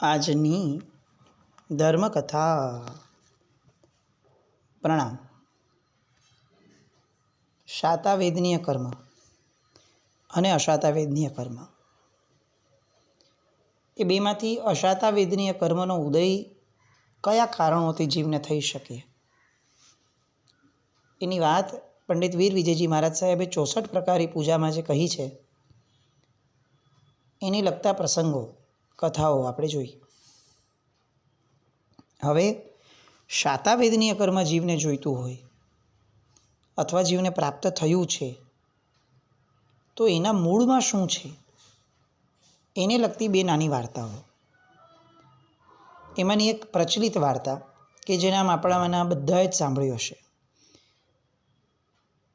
આજની ધર્મકથા. પ્રણામ. શાતાવેદનીય કર્મ અને અશાતાવેદનીય કર્મ, એ બેમાંથી અશાતાવેદનીય કર્મનો ઉદય કયા કારણોથી જીવને થઈ શકે, એની વાત પંડિત વીર વિજયજી મહારાજ સાહેબે 64 પ્રકારી પૂજામાં જે કહી છે, એને લગતા પ્રસંગો, કથાઓ આપણે જોઈ. હવે શાતાવેદનીય કર્મ જીવને જોઈતું હોય અથવા જીવને પ્રાપ્ત થયું છે, તો એના મૂળમાં શું છે એને લગતી બે નાની વાર્તાઓ. એમાંની એક પ્રચલિત વાર્તા કે જેના આપણામાંના બધાએ જ સાંભળ્યું હશે.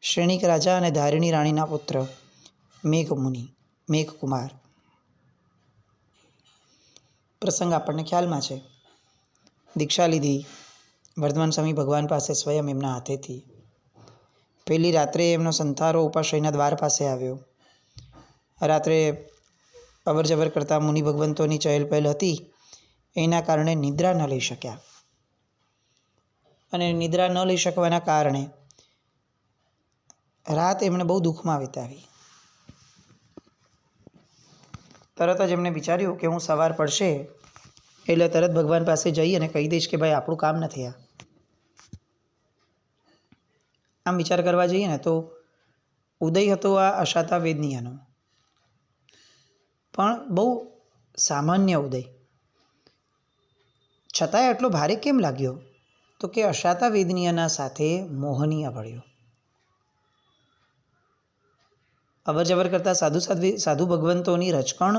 શ્રેણિક રાજા અને ધારિણી રાણીના પુત્ર મેઘકુમાર. પ્રસંગ આપણને ખ્યાલમાં છે. દીક્ષા લીધી વર્ધમાન સ્વામી ભગવાન પાસે સ્વયં એમના હાથેથી. પહેલી રાત્રે એમનો સંતારો ઉપાશ્રયના દ્વાર પાસે આવ્યો. રાત્રે અવર જવર કરતા મુનિ ભગવંતોની ચહેલ પહેલ હતી, એના કારણે નિદ્રા ન લઈ શક્યા. અને નિદ્રા ન લઈ શકવાના કારણે રાત એમણે બહુ દુઃખમાં વિતાવી. તરત જ એમણે વિચાર્યું કે હું સવાર પડશે એટલે તરત ભગવાન પાસે જઈ અને કહી દઈશ કે ભાઈ આપણું કામ નથી આ. આમ વિચાર કરવા જઈએ ને તો ઉદય હતો આ અશાતાવેદનીયનો, પણ બહુ સામાન્ય ઉદય. છતાંય આટલો ભારે કેમ લાગ્યો? તો કે અશાતાવેદનીયના સાથે મોહનીય ભળ્યો. અવર જવર કરતા સાધુ ભગવંતોની રચકણ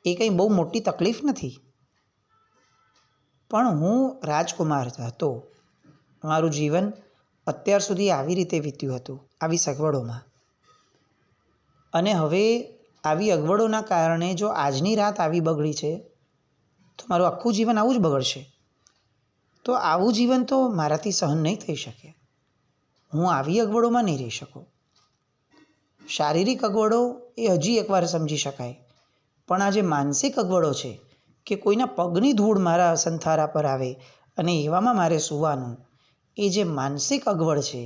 એ કંઈ બહુ મોટી તકલીફ નથી, પણ હું રાજકુમાર હતો. મારું જીવન અત્યાર સુધી આવી રીતે વીત્યું હતું, આવી સગવડોમાં. અને હવે આવી અગવડોના કારણે જો આજની રાત આવી બગડી છે, તો મારું આખું જીવન આવું જ બગડશે. તો આવું જીવન તો મારાથી સહન નહીં થઈ શકે. હું આવી અગવડોમાં નહીં રહી શકું. શારીરિક અગવડો એ હજી એકવાર સમજી શકાય, પણ આ જે માનસિક અગવડો છે કે કોઈના પગની ધૂળ મારા સંથારા પર આવે અને એવામાં મારે સૂવાનું, એ જે માનસિક અગવડ છે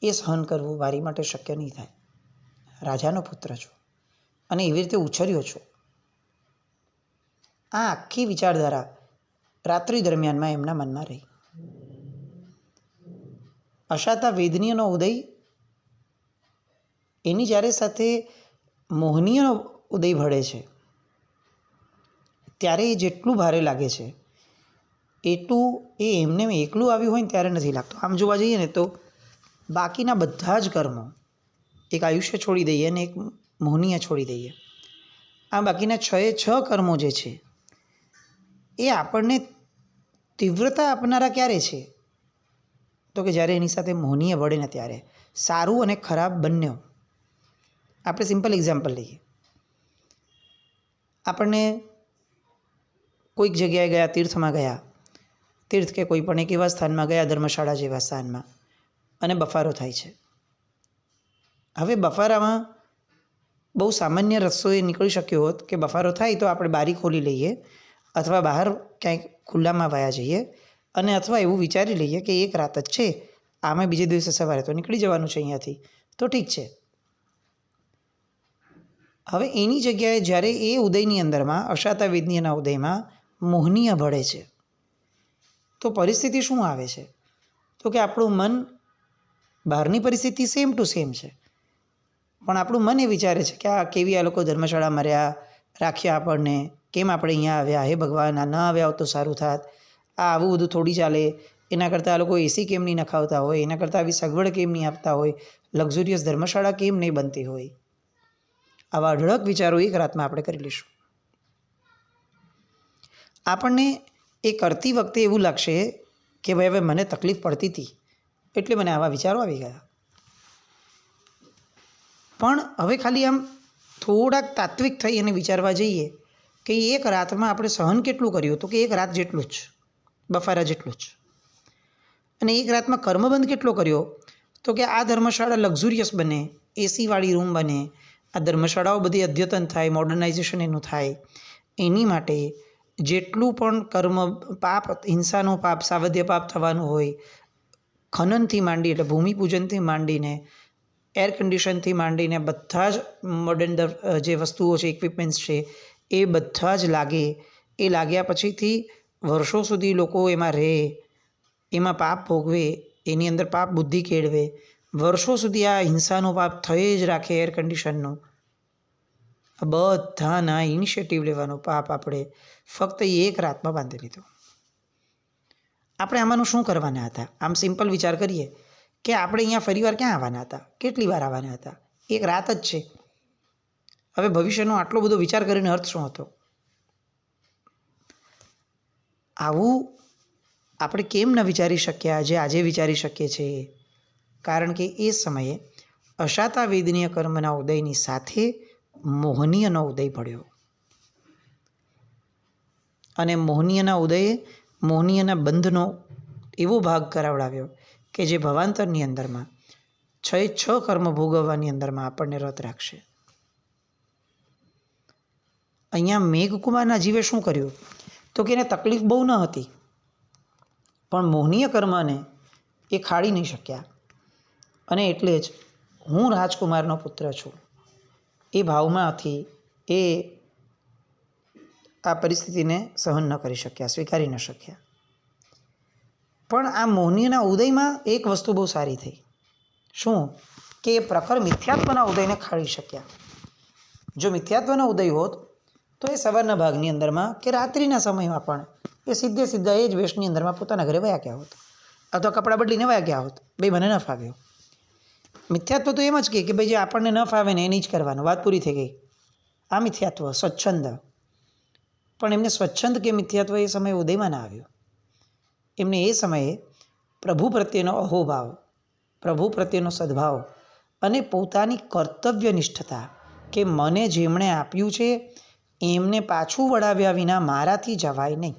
એ સહન કરવું મારી માટે શક્ય નહીં થાય. રાજાનો પુત્ર છું અને એવી રીતે ઉછર્યો છું. આ આખી વિચારધારા રાત્રિ દરમિયાનમાં એમના મનમાં રહી. અશાતાવેદનીયનો ઉદય, એની જ્યારે સાથે મોહનીયનો ઉદય ભળે છે, ત્યારે એ જેટલું ભારે લાગે છે એટલું એ એમને એકલું આવ્યું હોય ને ત્યારે નથી લાગતું. આમ જોવા જઈએ ને તો બાકીના બધા જ કર્મો, એક આયુષ્ય છોડી દઈએ અને એક મોહનીય છોડી દઈએ, આ બાકીના 6 કર્મો જે છે એ આપણને તીવ્રતા આપનારા ક્યારે છે? તો કે જ્યારે એની સાથે મોહનીય ભળે ને ત્યારે. સારું અને ખરાબ બંને. આપણે સિમ્પલ એક્ઝામ્પલ લઈએ. આપણને કોઈક જગ્યાએ ગયા, તીર્થમાં ગયા, તીર્થ કે કોઈ પણ એક એવા સ્થાનમાં ગયા, ધર્મશાળા જેવા સ્થાનમાં, અને બફારો થાય છે. હવે બફારામાં બહુ સામાન્ય રસ્તો એ નીકળી શક્યો હોત કે બફારો થાય તો આપણે બારી ખોલી લઈએ અથવા બહાર ક્યાંક ખુલ્લામાં વયા જઈએ, અને અથવા એવું વિચારી લઈએ કે એક રાત જ છે, આમે બીજે દિવસે સવારે તો નીકળી જવાનું છે અહીંયાથી, તો ઠીક છે. હવે એની જગ્યાએ જ્યારે એ ઉદયની અંદરમાં, અશાતાવેદનીયના ઉદયમાં મોહનીય ભળે છે, તો પરિસ્થિતિ શું આવે છે? તો કે આપણું મન, બહારની પરિસ્થિતિ સેમ ટુ સેમ છે, પણ આપણું મન એ વિચારે છે કે આ કેવી આ લોકો ધર્મશાળા મર્યા રાખ્યા આપણને, કેમ આપણે અહીંયા આવ્યા? હે ભગવાન, આ ન આવ્યા હોત તો સારું થાત. આ આવું બધું થોડી ચાલે. એના કરતાં આ લોકો એસી કેમ નહીં નખાવતા હોય? એના કરતાં આવી સગવડ કેમ નહીં આપતા હોય? લક્ઝુરિયસ ધર્મશાળા કેમ નહીં બનતી હોય? આવા અઢળક વિચારો એક રાતમાં આપણે કરી લઈશું. આપણને એ કરતી વખતે એવું લાગશે કે ભાઈ હવે મને તકલીફ પડતી હતી એટલે મને આવા વિચારો આવી ગયા. પણ હવે ખાલી આમ થોડાક તાત્વિક થઈ અને વિચારવા જઈએ કે એક રાતમાં આપણે સહન કેટલું કર્યું? તો કે એક રાત જેટલું જ, બફારા જેટલું જ. અને એક રાતમાં કર્મબંધ કેટલો કર્યો? તો કે આ ધર્મશાળા લક્ઝુરિયસ બને, એસીવાળી રૂમ બને, આ ધર્મશાળાઓ બધી અદ્યતન થાય, મોડર્નાઇઝેશન એનું થાય, એની માટે જેટલું પણ કર્મ પાપ, હિંસાનું પાપ, સાવધ્ય પાપ થવાનું હોય, ખનનથી માંડી એટલે ભૂમિપૂજનથી માંડીને એર કન્ડિશનથી માંડીને બધા જ મોડર્ન જે વસ્તુઓ છે, ઇક્વિપમેન્ટ્સ છે, એ બધા જ લાગે. એ લાગ્યા પછીથી વર્ષો સુધી લોકો એમાં રહે, એમાં પાપ ભોગવે, એની અંદર પાપ બુદ્ધિ કેળવે, વર્ષો સુધી આ હિંસાનું પાપ થઈ જ રાખે, એર કન્ડિશનનું. બધાના ઇનિશિયેટિવ લેવાનો પાપ આપણે ફક્ત એક રાતમાં બાંધી લીધો. આપણે આમાંનું શું કરવાના હતા? આમ સિમ્પલ વિચાર કરીએ કે આપણે અહીંયા ફરીવાર ક્યાં આવવાના હતા? કેટલી વાર આવવાના હતા? એક રાત જ છે. હવે ભવિષ્યનો આટલો બધો વિચાર કરીને અર્થ શું હતો? આવું આપણે કેમ ન વિચારી શક્યા જે આજે વિચારી શકીએ છીએ? કારણ કે એ સમયે અશાતા વેદનીય કર્મના ઉદયની સાથે મોહનીયનો ઉદય પડ્યો. અને મોહનીયના ઉદયે મોહનીયના બંધનો એવો ભાગ કરાવડાવ્યો કે જે ભવાંતરની અંદરમાં 6 કર્મ ભોગવવાની અંદરમાં આપણને રત રાખશે. અહીંયા મેઘકુમારના જીવે શું કર્યું? તો કે એને તકલીફ બહુ ન હતી, પણ મોહનીય કર્મને એ ખાડી નહીં શક્યા. અને એટલે જ હું રાજકુમારનો પુત્ર છું એ ભાવમાંથી એ આ પરિસ્થિતિને સહન ન કરી શક્યા, સ્વીકારી ન શક્યા. પણ આ મોહનીયના ઉદયમાં એક વસ્તુ બહુ સારી થઈ. શું? કે એ પ્રખર મિથ્યાત્વના ઉદયને ખાડી શક્યા. જો મિથ્યાત્વનો ઉદય હોત તો એ સવારના ભાગની અંદરમાં કે રાત્રિના સમયમાં પણ એ સીધા એ જ વેશની અંદરમાં પોતાના ઘરે વયા ગયા હોત, અથવા કપડાં બદલીને વયા ગયા હોત. ભાઈ મને ન ફાવ્યો. મિથ્યાત્વ તો એમ જ કે ભાઈ જે આપણને ન ફાવે ને એની જ કરવાનું, વાત પૂરી થઈ ગઈ. આ મિથ્યાત્વ સ્વચ્છંદ. પણ એમને સ્વચ્છંદ કે મિથ્યાત્વ એ સમયે ઉદયમાં ના આવ્યું. એમને એ સમયે પ્રભુ પ્રત્યેનો અહોભાવ, પ્રભુ પ્રત્યેનો સદભાવ અને પોતાની કર્તવ્યનિષ્ઠતા કે મને જેમણે આપ્યું છે એમને પાછું વળાવ્યા વિના મારાથી જવાય નહીં,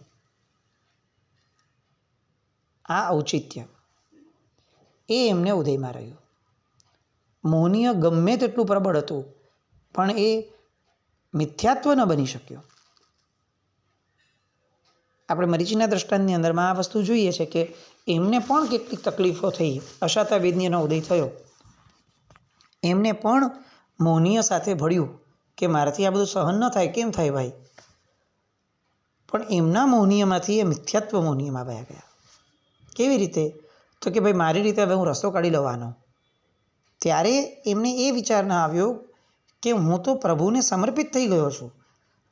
આ ઔચિત્ય એ એમને ઉદયમાં રહ્યું. મોહનીય ગમે તેટલું પ્રબળ હતું પણ એ મિથ્યાત્વ ન બની શક્યો. આપણે મરીચીના દ્રષ્ટાંતની અંદરમાં આ વસ્તુ જોઈએ છે કે એમને પણ કેટલીક તકલીફો થઈ, અશાતા વેદનીયનો ઉદય થયો. એમને પણ મોહનીય સાથે ભળ્યું કે મારાથી આ બધું સહન ન થાય. કેમ થાય ભાઈ? પણ એમના મોહનીયમાંથી એ મિથ્યાત્વ મોહનીયમાં વયા ગયા. કેવી રીતે? તો કે ભાઈ મારી રીતે હવે હું રસ્તો કાઢી લેવાનો. ત્યારે એમને એ વિચાર ન આવ્યો કે હું તો પ્રભુને સમર્પિત થઈ ગયો છું.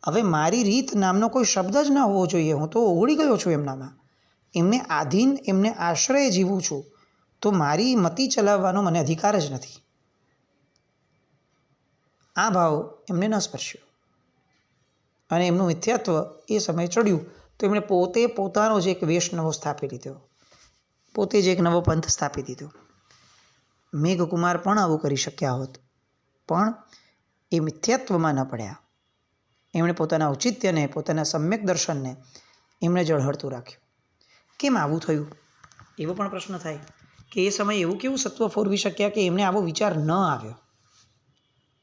હવે મારી રીત નામનો કોઈ શબ્દ જ ન હોવો જોઈએ. હું તો ઓગળી ગયો છું એમનામાં. એમને આધીન, એમને આશ્રય જીવું છું. તો મારી મતિ ચલાવવાનો મને અધિકાર જ નથી. આ ભાવ એમને ન સ્પર્શ્યો અને એમનું મિથ્યાત્વ એ સમયે ચડ્યું. તો એમણે પોતે પોતાનો જ એક વેશ નવો સ્થાપી લીધો, પોતે જ એક નવો પંથ સ્થાપી દીધો. મેઘકુમાર પણ આવું કરી શક્યા હોત, પણ એ મિથ્યાત્વમાં ન પડ્યા. એમણે પોતાના ઔચિત્યને, પોતાના સમ્યક દર્શનને એમણે ઝળહળતું રાખ્યું. કેમ આવું થયું? એવો પણ પ્રશ્ન થાય કે એ સમયે એવું કેવું સત્વ ફોરવી શક્યા કે એમને આવો વિચાર ન આવ્યો,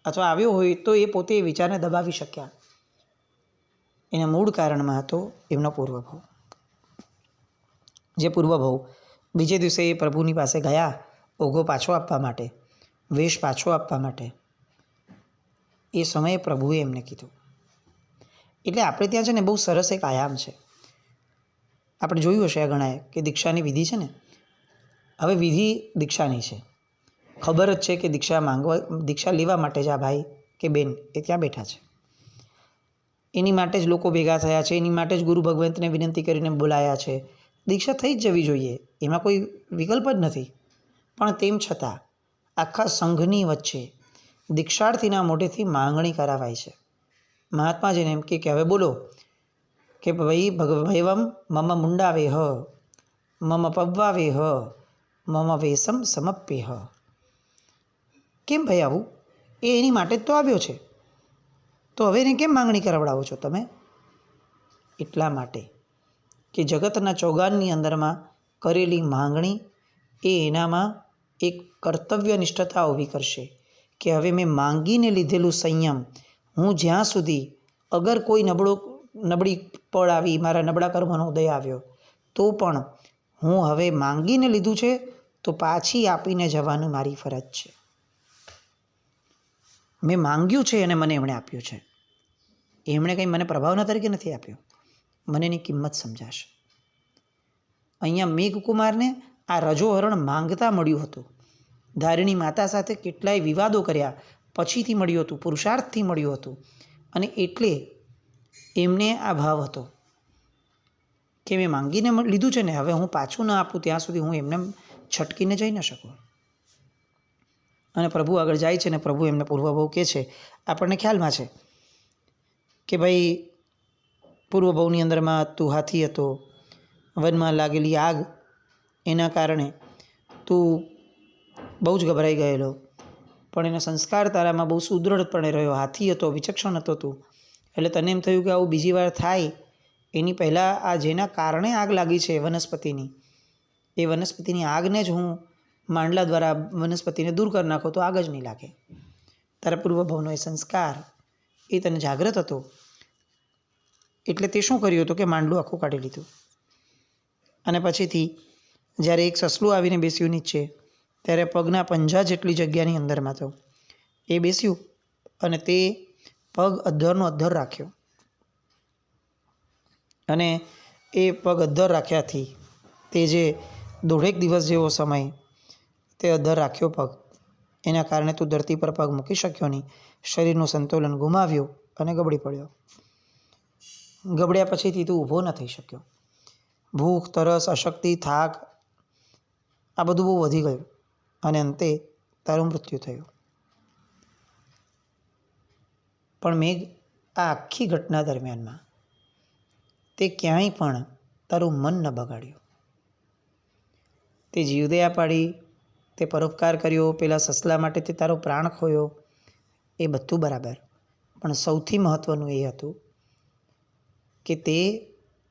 અથવા આવ્યો હોય તો એ પોતે એ વિચારને દબાવી શક્યા. એના મૂળ કારણમાં હતો એમનો પૂર્વભાવ. જે પૂર્વભાવ બીજે દિવસે એ પ્રભુની પાસે ગયા ઓઘો પાછો આપવા માટે, વેશ પાછો આપવા માટે. એ સમયે પ્રભુએ એમને કીધું. એટલે આપણે ત્યાં છે ને બહુ સરસ એક આયામ છે. આપણે જોયું હશે આ ગણાએ કે દીક્ષાની વિધિ છે ને, હવે વિધિ દીક્ષાની છે. ખબર જ છે કે દીક્ષા લેવા માટે જ આ ભાઈ કે બેન એ ત્યાં બેઠા છે. એની માટે જ લોકો ભેગા થયા છે, એની માટે જ ગુરુ ભગવંતને વિનંતી કરીને બોલાયા છે. દીક્ષા થઈ જ જવી જોઈએ, એમાં કોઈ વિકલ્પ જ નથી. પણ તેમ છતાં આખા સંઘની વચ્ચે દીક્ષાર્થીના મોઢેથી માંગણી કરાવાય છે. મહાત્માજીને એમ કે હવે બોલો કે ભાઈ ભૈવમ મમ મુંડાવે હ, મમ પવ્વાવે હ, મમ વેશમ સમપ્ય હ. કેમ ભાઈ આવું? એ એની માટે જ તો આવ્યો છે, તો હવે એને કેમ માંગણી કરાવડાવો છો તમે? એટલા માટે કે જગતના ચોગાનની અંદરમાં કરેલી માંગણી એ એનામાં એક કર્તવ્ય નિષ્ઠતા ઊભી કરશે કે હવે મેં માંગીને લીધેલું સંયમ હું જ્યાં સુધી અગર કોઈ નબળો નબળી પળ આવી, મારા નબળા કર્મનો ઉદય આવ્યો, તો પણ હું હવે માંગીને લીધું છે તો પાછી આપીને જવાનું મારી ફરજ છે. મેં માંગ્યું છે અને મને એમણે આપ્યું છે. એમણે કંઈ મને પ્રભાવના તરીકે નથી આપ્યો. મને એની કિંમત સમજાશે. અહીંયા મેઘકુમારને આ રજોહરણ માંગતા મળ્યું હતું. ધારિણી માતા સાથે કેટલાય વિવાદો કર્યા પછીથી મળ્યું હતું, પુરુષાર્થથી મળ્યું હતું. અને એટલે એમને આ ભાવ હતો કે મેં માંગીને લીધું છે ને, હવે હું પાછું ના આપું ત્યાં સુધી હું એમને છટકીને જઈ ન શકું. અને પ્રભુ આગળ જાય છે ને પ્રભુ એમને પૂર્વભાવ કહે છે. આપણને ખ્યાલમાં છે કે ભાઈ પૂર્વભાવની અંદરમાં તું હાથી હતો, વનમાં લાગેલી આગ એના કારણે તું બહુ જ ગભરાઈ ગયેલો, પણ એના સંસ્કાર તારામાં બહુ સુદૃઢપણે રહ્યો. હાથી હતો, વિચક્ષણ હતો તું, એટલે તને એમ થયું કે આવું બીજી વાર થાય એની પહેલાં આ જેના કારણે આગ લાગી છે વનસ્પતિની, એ વનસ્પતિની આગને જ હું માંડલા દ્વારા વનસ્પતિને દૂર કરી નાખો તો આગ જ નહીં લાગે. તારા પૂર્વભાવનો એ સંસ્કાર એ તને જાગ્રત હતો, એટલે તે શું કર્યું હતું કે માંડલું આખું કાઢી લીધું. અને પછીથી જ્યારે એક સસલું આવીને બેસ્યું નીચે, ત્યારે પગના પંજા જેટલી જગ્યાની અંદરમાં તો એ બેસ્યું અને તે પગ અધ્ધરનો અધ્ધર રાખ્યો. અને એ પગ અધ્ધર રાખ્યાથી તે જે 1.5 દિવસ જેવો સમય તે અધ્ધર રાખ્યો પગ, એના કારણે તું ધરતી પર પગ મૂકી શક્યો નહીં, શરીરનું સંતુલન ગુમાવ્યું અને ગબડી પડ્યો. ગબડ્યા પછીથી તું ઊભો ન થઈ શક્યો. ભૂખ, તરસ, અશક્તિ, થાક આ બધું બહુ વધી ગયું અને અંતે તારું મૃત્યુ થયું. પણ મેઘ, આ આખી ઘટના દરમિયાનમાં તે ક્યાંય પણ તારું મન ન બગાડ્યું. તે જીવદયા પાડી, તે પરોપકાર કર્યો, પેલા સસલા માટે તે તારો પ્રાણ ખોયો, એ બધું બરાબર. પણ સૌથી મહત્ત્વનું એ હતું કે તે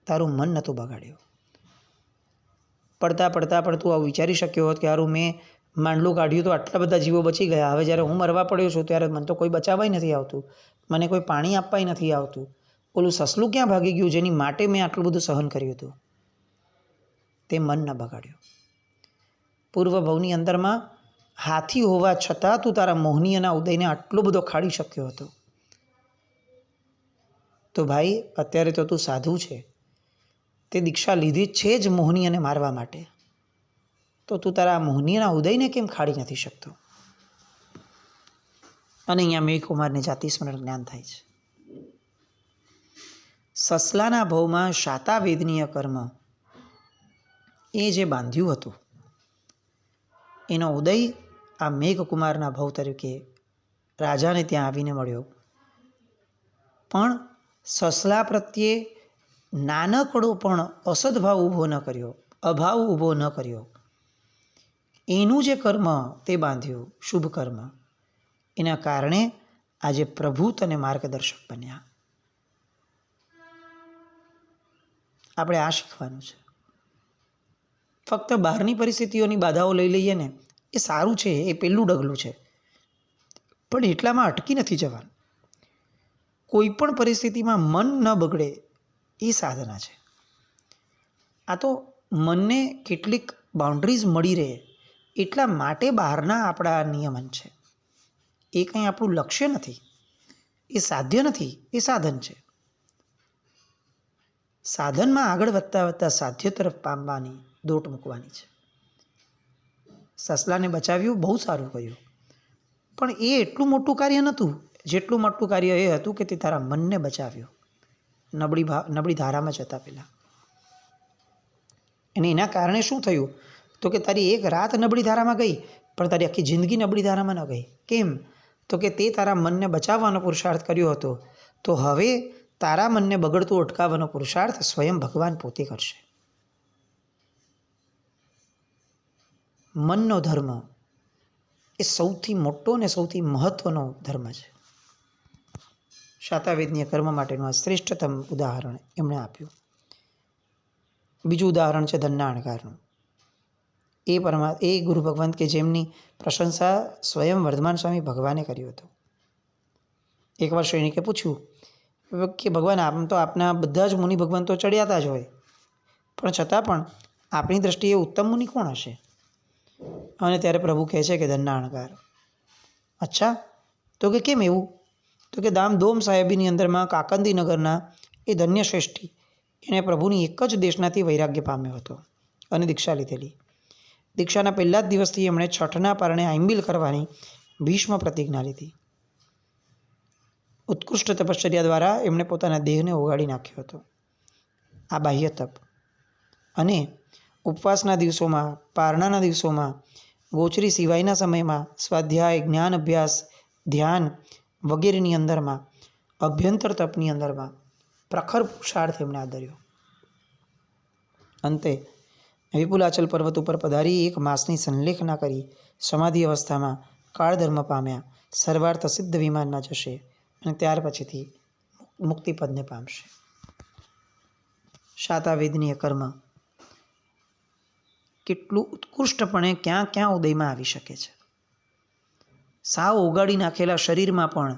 તારું મન નહોતું બગાડ્યું. પડતા પડતા પણ તું આવું વિચારી શક્યો હોત કે હારું મેં માંડલું કાઢ્યું તો આટલા બધા જીવો બચી ગયા, હવે જ્યારે હું મરવા પડ્યો છું ત્યારે મને તો કોઈ બચાવવાય નથી આવતું, મને કોઈ પાણી આપવાય નથી આવતું, ઓલું સસલું ક્યાં ભાગી ગયું જેની માટે મેં આટલું બધું સહન કર્યું હતું. તે મન ન બગાડ્યું. પૂર્વભાવની અંદરમાં હાથી હોવા છતાં તું તારા મોહનીયના ઉદયને આટલો બધો ખાડી શક્યો હતો. તો ભાઈ અત્યારે તો તું સાધુ છે, તે દીક્ષા લીધી છે જ મોહનીયને મારવા માટે, તો તું તારા મોહનીયના ઉદયને કેમ ખાડી નથી શકતો? અને અહીંયા મેઘકુમારને જાતિ સ્મરણ જ્ઞાન થાય છે. સસલાના ભવમાં શાતાવેદનીય કર્મ એ જે બાંધ્યું હતું એનો ઉદય આ મેઘકુમારના ભવ તરીકે રાજાને ત્યાં આવીને મળ્યો. પણ સસલા પ્રત્યે નાનકડો પણ અસદભાવ ઊભો ન કર્યો, અભાવ ઊભો ન કર્યો. એનું જે કર્મ તે બાંધ્યું, શુભ કર્મ, એના કારણે આજે પ્રભુ તને માર્ગદર્શક બન્યા. આપણે આ શીખવાનું છે. ફક્ત બહારની પરિસ્થિતિઓની બાધાઓ લઈ લઈએ ને એ સારું છે, એ પહેલું ડગલું છે, પણ એટલામાં અટકી નથી જવાનું. કોઈ પણ પરિસ્થિતિમાં મન ન બગડે એ સાધના છે. આ તો મનને કેટલીક બાઉન્ડ્રીઝ મળી રહે એટલા માટે બહારના આપણા નિયમન છે. એ કંઈ આપણું લક્ષ્ય નથી, એ સાધ્ય નથી, એ સાધન છે. સાધનમાં આગળ વધતા વધતા સાધ્ય તરફ પામવાની દોટ મૂકવાની છે. સસલાને બચાવ્યું, બહુ સારું કર્યું, પણ એ એટલું મોટું કાર્ય નહોતું જેટલું મોટું કાર્ય એ હતું કે તે તારા મનને બચાવ્યું નબળી ધારામાં જતા પહેલાં. અને એના કારણે શું થયું તો કે તારી એક રાત નબળી ધારામાં ગઈ, પણ તારી આખી જિંદગી નબળી ધારામાં ન ગઈ. કેમ? તો કે તે તારા મનને બચાવવાનો પુરુષાર્થ કર્યો હતો, તો હવે તારા મનને બગડતું અટકાવવાનો પુરુષાર્થ સ્વયં ભગવાન પોતે કરશે. મનનો ધર્મ એ સૌથી મોટો અને સૌથી મહત્વનો ધર્મ છે. શાતાવેદનીય કર્મ માટેનું આ શ્રેષ્ઠતમ ઉદાહરણ એમણે આપ્યું. બીજું ઉદાહરણ છે ધનના અણગારનું. એ ગુરુ ભગવંત કે જેમની પ્રશંસા સ્વયં વર્ધમાન સ્વામી ભગવાને કર્યું હતું. એકવાર સૈનિકે પૂછ્યું કે ભગવાન આમ તો આપના બધા જ મુનિ ભગવાન તો ચડિયાતા જ હોય, પણ છતાં પણ આપણી દ્રષ્ટિએ ઉત્તમ મુનિ કોણ હશે? અને ત્યારે પ્રભુ કહે છે કે ધનના અણકાર. અચ્છા, તો કે કેમ એવું? તો કે દામદોમ સાહેબીની અંદરમાં કાકંદી નગરના એ ધન્ય શ્રેષ્ઠી એણે પ્રભુની એક જ દેશનાથી વૈરાગ્ય પામ્યો હતો અને દીક્ષા લીધેલી. દીક્ષાના પહેલા જ દિવસથી એમણે છઠના પારણે આંબિલ કરવાની ભીષ્મ પ્રતિજ્ઞા લીધી. ઉત્કૃષ્ટ તપશ્ચર્યા દ્વારા એમણે પોતાના દેહને ઓગાળી નાખ્યો હતો. આ બાહ્ય તપ. અને ઉપવાસના દિવસોમાં, પારણાના દિવસોમાં, ગોચરી સિવાયના સમયમાં સ્વાધ્યાય, જ્ઞાન અભ્યાસ, ધ્યાન વગેરેની અંદરમાં, અભ્યંતર તપની અંદરમાં પ્રખર પુરુષાર્થ એમણે આદર્યો. અંતે વિપુલાચલ પર્વત ઉપર પધારી 1 માસની સંલેખના કરી સમાધિ અવસ્થામાં કાળધર્મ પામ્યા, સર્વાર્થ સિદ્ધ વિમાનમાં જશે અને ત્યાર પછીથી મુક્તિપદને પામશે. શાતાવેદનીય કર્મ કેટલું ઉત્કૃષ્ટપણે ક્યાં ક્યાં ઉદયમાં આવી શકે છે. સાવ ઓગાળી નાખેલા શરીરમાં પણ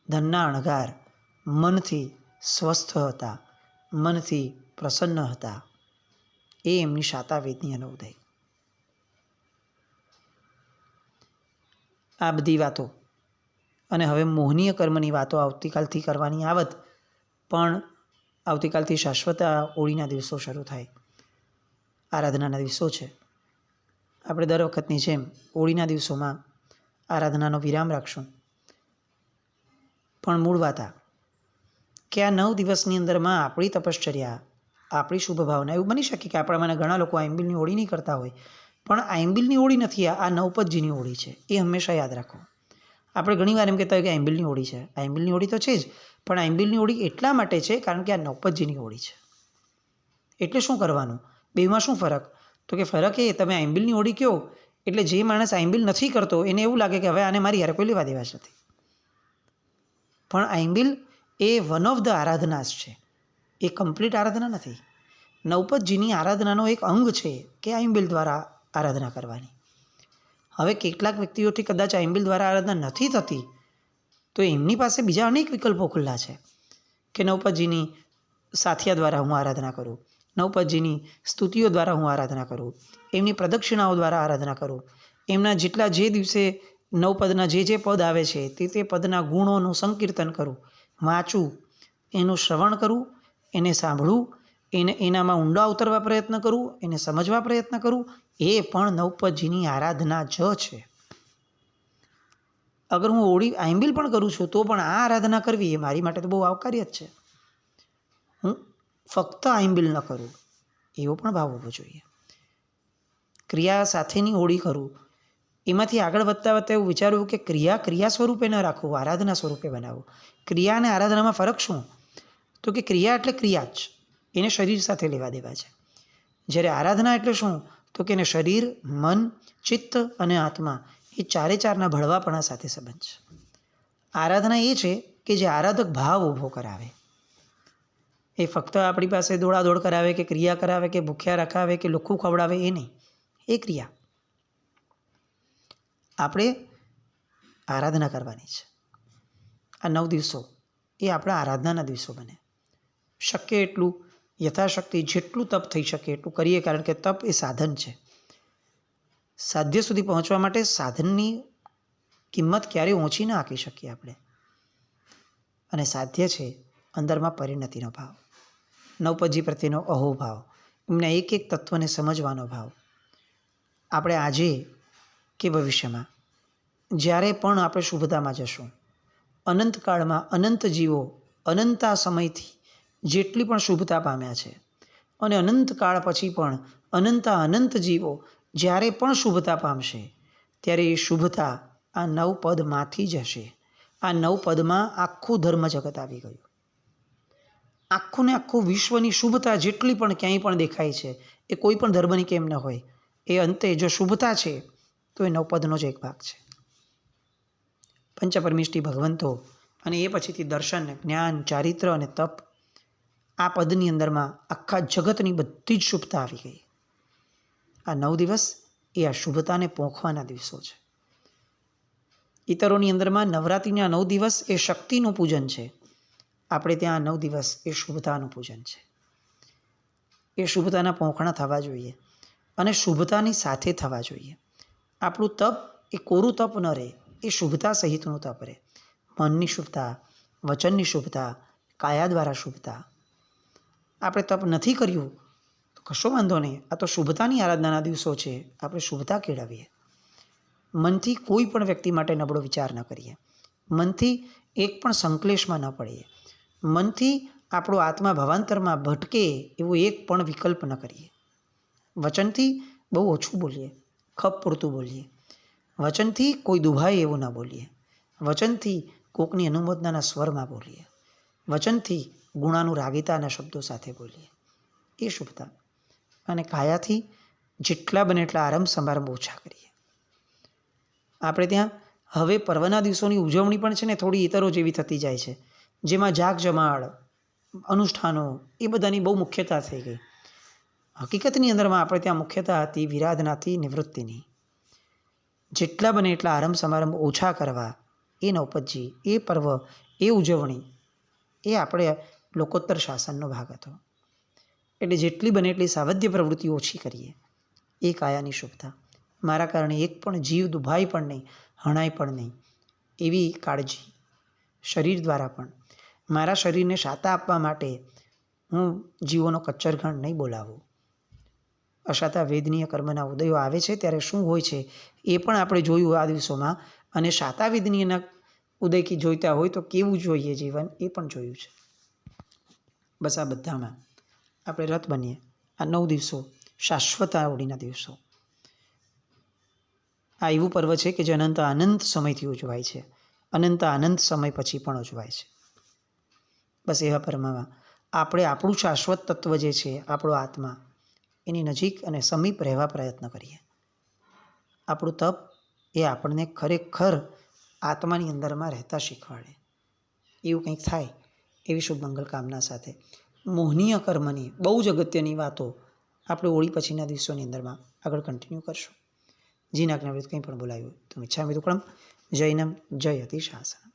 ધનના અણગાર મનથી સ્વસ્થ હતા, મનથી પ્રસન્ન હતા. એ એમની શાતાવેદનીયનો ઉદય. આ બધી વાતો અને હવે મોહનીય કર્મની વાતો આવતીકાલથી કરવાની આવત, પણ આવતીકાલથી શાશ્વત હોળીના દિવસો શરૂ થાય, આરાધનાના દિવસો છે. આપણે દર વખતની જેમ હોળીના દિવસોમાં આરાધનાનો વિરામ રાખશું. પણ મૂળ વાત આ કે આ 9 દિવસની અંદરમાં આપણી તપશ્ચર્યા, આપણી શુભ ભાવના, એવું બની શકે કે આપણામાંના ઘણા લોકો આંબિલની હોળી નહીં કરતા હોય, પણ આંબિલની હોળી નથી, આ નવપતજીની હોળી છે. એ હંમેશા યાદ રાખો. આપણે ઘણીવાર એમ કહેતા હોય કે આંબિલની હોળી છે. આંબિલની હોળી તો છે જ, પણ આંબિલની હોળી એટલા માટે છે કારણ કે આ નવપતજીની હોળી છે. એટલે શું કરવાનું? બેમાં શું ફરક? તો કે ફરક એ, તમે આંબિલની હોળી કહો એટલે જે માણસ આંબિલ નથી કરતો એને એવું લાગે કે હવે આને મારી યાર કોઈ લેવા દેવા જ નથી. પણ આંબિલ એ વન ઓફ ધ આરાધનાસ છે, એ કમ્પ્લીટ આરાધના નથી. નવપતજીની આરાધનાનો એક અંગ છે કે આંબિલ દ્વારા આરાધના કરવાની. હવે કેટલાક વ્યક્તિઓથી કદાચ આંબિલ દ્વારા આરાધના નથી થતી, તો એમની પાસે બીજા અનેક વિકલ્પો ખુલ્લા છે કે નવપતજીની સાથિયા દ્વારા હું આરાધના કરું, નવપતજીની સ્તુતિઓ દ્વારા હું આરાધના કરું, એમની પ્રદક્ષિણાઓ દ્વારા આરાધના કરું, એમના જેટલા જે દિવસે નવપદના જે પદ આવે છે તે પદના ગુણોનું સંકીર્તન કરું, વાંચું, એનું શ્રવણ કરું, એને સાંભળું, એનામાં ઊંડા ઉતરવા પ્રયત્ન કરું, એને સમજવા પ્રયત્ન કરું. એ પણ નવપતજીની આરાધના જ છે. અગર હું હોળી આંબિલ પણ કરું છું તો પણ આ આરાધના કરવી એ મારી માટે તો બહુ આવકાર્ય જ છે. હું ફક્ત આંબિલ ન કરું એવો પણ ભાવ હોવો જોઈએ. ક્રિયા સાથેની હોળી કરું, એમાંથી આગળ વધતા એવું વિચારવું કે ક્રિયા સ્વરૂપે ન રાખવું, આરાધના સ્વરૂપે બનાવવું. ક્રિયા અને આરાધનામાં ફરક શું? તો કે ક્રિયા એટલે ક્રિયા જ, એને શરીર સાથે લેવા દેવા છે. જ્યારે આરાધના એટલે શું? તો કે એને શરીર, મન, ચિત્ત અને આત્મા એ ચારેચારના ભળવાપણા સાથે સંબંધ છે. આરાધના એ છે કે જે આરાધક ભાવ ઊભો કરાવે. એ ફક્ત આપણી પાસે દોડાદોડ કરાવે કે ક્રિયા કરાવે કે ભૂખ્યા રખાવે કે લુખ્ખું ખવડાવે એ નહીં, એ ક્રિયા. આપણે આરાધના કરવાની છે. આ 9 દિવસો એ આપણા આરાધનાના દિવસો બને. શક્ય એટલું યથાશક્તિ જેટલું તપ થઈ શકે એટલું કરીએ, કારણ કે તપ એ સાધન છે. સાધ્ય સુધી પહોંચવા માટે સાધનની કિંમત ક્યારેય ઓછી ના આંકી શકીએ આપણે. અને સાધ્ય છે અંદરમાં પરિણતિનો ભાવ, નવપતજી પ્રત્યેનો અહોભાવ, એમના એક એક તત્વને સમજવાનો ભાવ. આપણે આજે કે ભવિષ્યમાં જ્યારે પણ આપણે શુભતામાં જશું, અનંતકાળમાં અનંત જીવો અનંતા સમયથી જેટલી પણ શુભતા પામ્યા છે, અને અનંતકાળ પછી પણ અનંત જીવો જ્યારે પણ શુભતા પામશે, ત્યારે એ શુભતા આ 9 પદમાંથી જ હશે. આ 9 પદમાં આખું ધર્મ જગત આવી ગયું. આખું ને આખું વિશ્વની શુભતા જેટલી પણ ક્યાંય પણ દેખાય છે, એ કોઈ પણ ધર્મની કેમ ન હોય, એ અંતે જો શુભતા છે તો એ 9 પદનો જ એક ભાગ છે. પંચપરમિષ્ટિ ભગવંતો અને એ પછીથી દર્શન, જ્ઞાન, ચારિત્ર અને તપ, આ પદની અંદરમાં આખા જગતની બધી જ શુભતા આવી ગઈ. આ 9 દિવસ એ આ શુભતાને પોંખવાના દિવસો છે. ઇતરોની અંદરમાં નવરાત્રિના 9 દિવસ એ શક્તિનું પૂજન છે, આપણે ત્યાં 9 દિવસ એ શુભતાનું પૂજન છે. એ શુભતાના પોંખણા થવા જોઈએ અને શુભતાની સાથે થવા જોઈએ. આપણું તપ એ કોરું તપ ન રહે, એ શુભતા સહિતનું તપ રહે. મનની શુભતા, વચનની શુભતા, કાયા દ્વારા શુભતા. આપણે તપ નથી કર્યું તો કશો વાંધો નહીં, આ તો શુભતાની આરાધનાના દિવસો છે, આપણે શુભતા કેળવીએ. મનથી કોઈ પણ વ્યક્તિ માટે નબળો વિચાર ન કરીએ, મનથી એક પણ સંકલેશમાં ન પડીએ, મનથી આપણો આત્મા ભવાંતરમાં ભટકે એવો એક પણ વિકલ્પ ન કરીએ. વચનથી બહુ ઓછું બોલીએ, ખપ પૂરતું બોલીએ. વચનથી કોઈ દુભાય એવું ન બોલીએ. વચનથી કોકની અનુમોદનાના સ્વરમાં બોલીએ. વચનથી ગુણાનુરાગિતાના શબ્દો સાથે બોલીએ. એ શુભતા. અને કાયાથી જેટલા બને એટલા આરંભ સમારંભ ઓછા કરીએ. આપણે ત્યાં હવે પર્વના દિવસોની ઉજવણી પણ છે ને થોડી ઇતરો જેવી થતી જાય છે, જેમાં જાગ જમાડ, અનુષ્ઠાનો એ બધાની બહુ મુખ્યતા થઈ ગઈ. હકીકતની અંદરમાં આપણે ત્યાં મુખ્યતા હતી વિરાધનાથી નિવૃત્તિની. જેટલા બને એટલા આરંભ સમારંભ ઓછા કરવા, એ નવપતજી, એ પર્વ, એ ઉજવણી, એ આપણે લોકોત્તર શાસનનો ભાગ હતો. એટલે જેટલી બને એટલી સાવધ્ય પ્રવૃત્તિ ઓછી કરીએ. એ કાયાની શુભતા. મારા કારણે એક પણ જીવ દુભાય પણ નહીં, હણાય પણ નહીં, એવી કાળજી. શરીર દ્વારા પણ મારા શરીરને શાતા આપવા માટે હું જીવોનો કચ્ચરઘણ નહીં બોલાવું. અશાતા વેદનીય કર્મના ઉદયો આવે છે ત્યારે શું હોય છે એ પણ આપણે જોયું આ દિવસોમાં. અને શાતા વેદનીયના ઉદયથી જોઈતા હોય તો કેવું જોઈએ જીવન, એ પણ જોયું છે. બસ આ બધામાં આપણે રત બનીએ. આ 9 દિવસો શાશ્વત આવડીના દિવસો. આ એવું પર્વ છે કે જે અનંત સમયથી ઉજવાય છે, અનંત સમય પછી પણ ઉજવાય છે. બસ એવા પર્વમાં આપણે આપણું શાશ્વત તત્વ જે છે, આપણો આત્મા, એની નજીક અને સમીપ રહેવા પ્રયત્ન કરીએ. આપણું તપ એ આપણને ખરેખર આત્માની અંદરમાં રહેતા શીખવાડે. એવું કંઈક થાય એવી શુભ મંગલ કામના સાથે મોહનીય કર્મની બહુ જ અગત્યની વાતો આપણે હોળી પછીના દિવસોની અંદરમાં આગળ કન્ટિન્યુ કરશું. જીના જ્ઞાવૃત કંઈ પણ બોલાયું તો મિચ્છામિ દુક્કડમ. જૈનમ જયતિ શાસનમ.